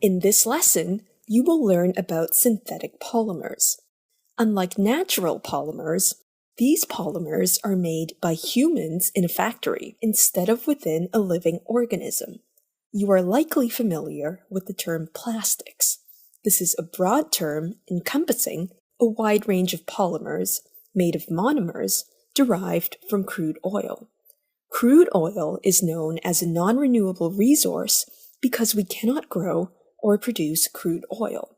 In this lesson, you will learn about synthetic polymers. Unlike natural polymers, these polymers are made by humans in a factory instead of within a living organism. You are likely familiar with the term plastics. This is a broad term encompassing a wide range of polymers made of monomers derived from crude oil. Crude oil is known as a non-renewable resource because we cannot grow or produce crude oil.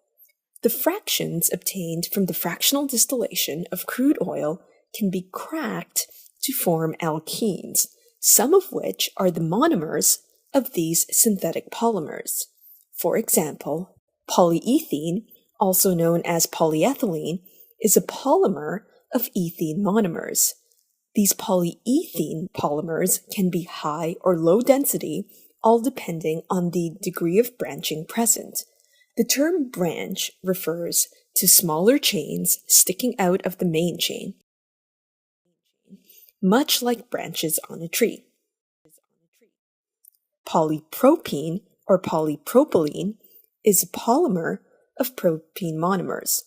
The fractions obtained from the fractional distillation of crude oil can be cracked to form alkenes, some of which are the monomers of these synthetic polymers. For example, polyethylene, also known as polyethylene, is a polymer of ethene monomers. These polyethylene polymers can be high or low density, all depending on the degree of branching present. The term branch refers to smaller chains sticking out of the main chain, much like branches on a tree. Polypropene or polypropylene is a polymer of propene monomers.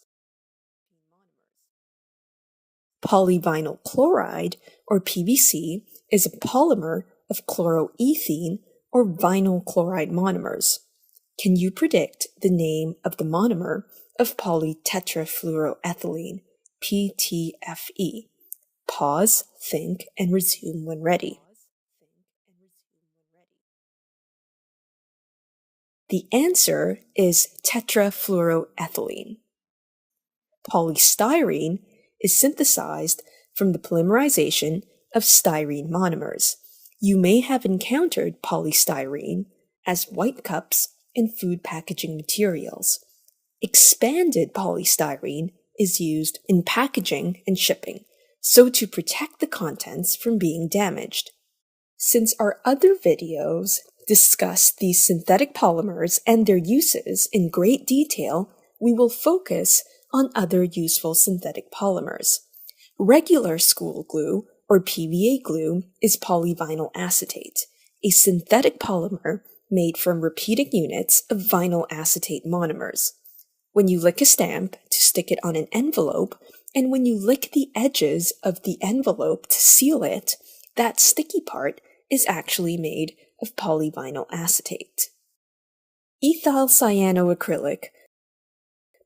Polyvinyl chloride or PVC is a polymer of chloroethene or vinyl chloride monomers. Can you predict the name of the monomer of polytetrafluoroethylene, PTFE? Pause, think, and resume when ready. The answer is tetrafluoroethylene. Polystyrene is synthesized from the polymerization of styrene monomers. You may have encountered polystyrene as white cups in food packaging materials. Expanded polystyrene is used in packaging and shipping, so to protect the contents from being damaged. Since our other videos discuss these synthetic polymers and their uses in great detail, we will focus on other useful synthetic polymers. Regular school glue, or PVA glue, is polyvinyl acetate, a synthetic polymer made from repeating units of vinyl acetate monomers. When you lick a stamp to stick it on an envelope, and when you lick the edges of the envelope to seal it, that sticky part is actually made of polyvinyl acetate. Ethyl cyanoacrylic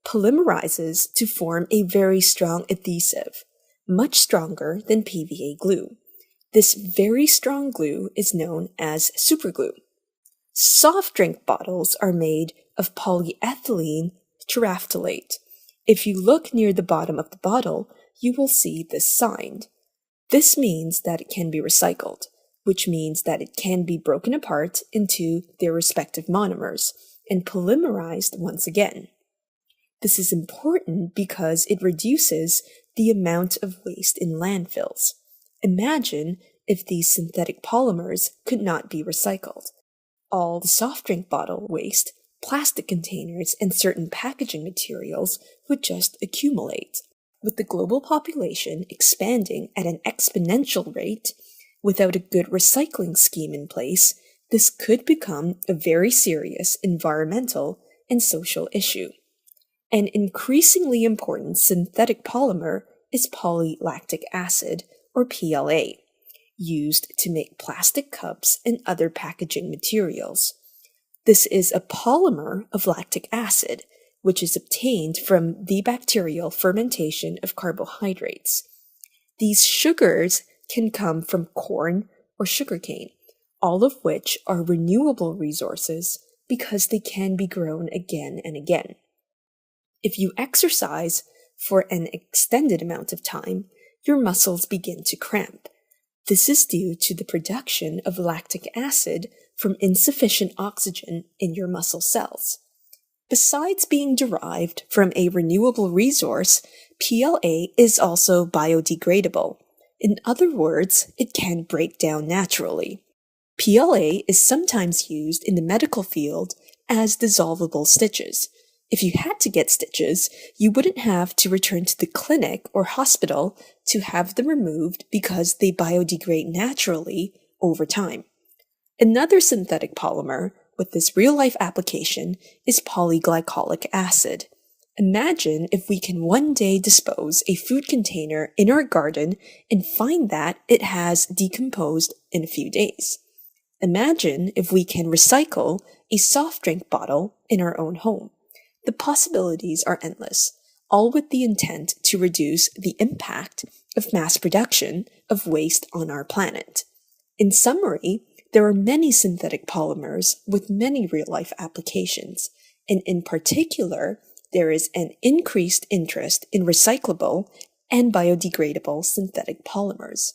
polymerizes to form a very strong adhesive, much stronger than PVA glue. This very strong glue is known as superglue. Soft drink bottles are made of polyethylene terephthalate. If you look near the bottom of the bottle, you will see this sign. This means that it can be recycled, which means that it can be broken apart into their respective monomers and polymerized once again. This is important because it reduces the amount of waste in landfills. Imagine if these synthetic polymers could not be recycled. All the soft drink bottle waste, plastic containers, and certain packaging materials would just accumulate. With the global population expanding at an exponential rate, without a good recycling scheme in place, this could become a very serious environmental and social issue. An increasingly important synthetic polymer is polylactic acid, or PLA, used to make plastic cups and other packaging materials. This is a polymer of lactic acid, which is obtained from the bacterial fermentation of carbohydrates. These sugars can come from corn or sugarcane, all of which are renewable resources because they can be grown again and again. If you exercise for an extended amount of time, your muscles begin to cramp. This is due to the production of lactic acid from insufficient oxygen in your muscle cells. Besides being derived from a renewable resource, PLA is also biodegradable. In other words, it can break down naturally. PLA is sometimes used in the medical field as dissolvable stitches. If you had to get stitches, you wouldn't have to return to the clinic or hospital to have them removed because they biodegrade naturally over time. Another synthetic polymer, with this real-life application is polyglycolic acid. Imagine if we can one day dispose a food container in our garden and find that it has decomposed in a few days. Imagine if we can recycle a soft drink bottle in our own home. The possibilities are endless, all with the intent to reduce the impact of mass production of waste on our planet. In summary, there are many synthetic polymers with many real-life applications, and in particular, there is an increased interest in recyclable and biodegradable synthetic polymers.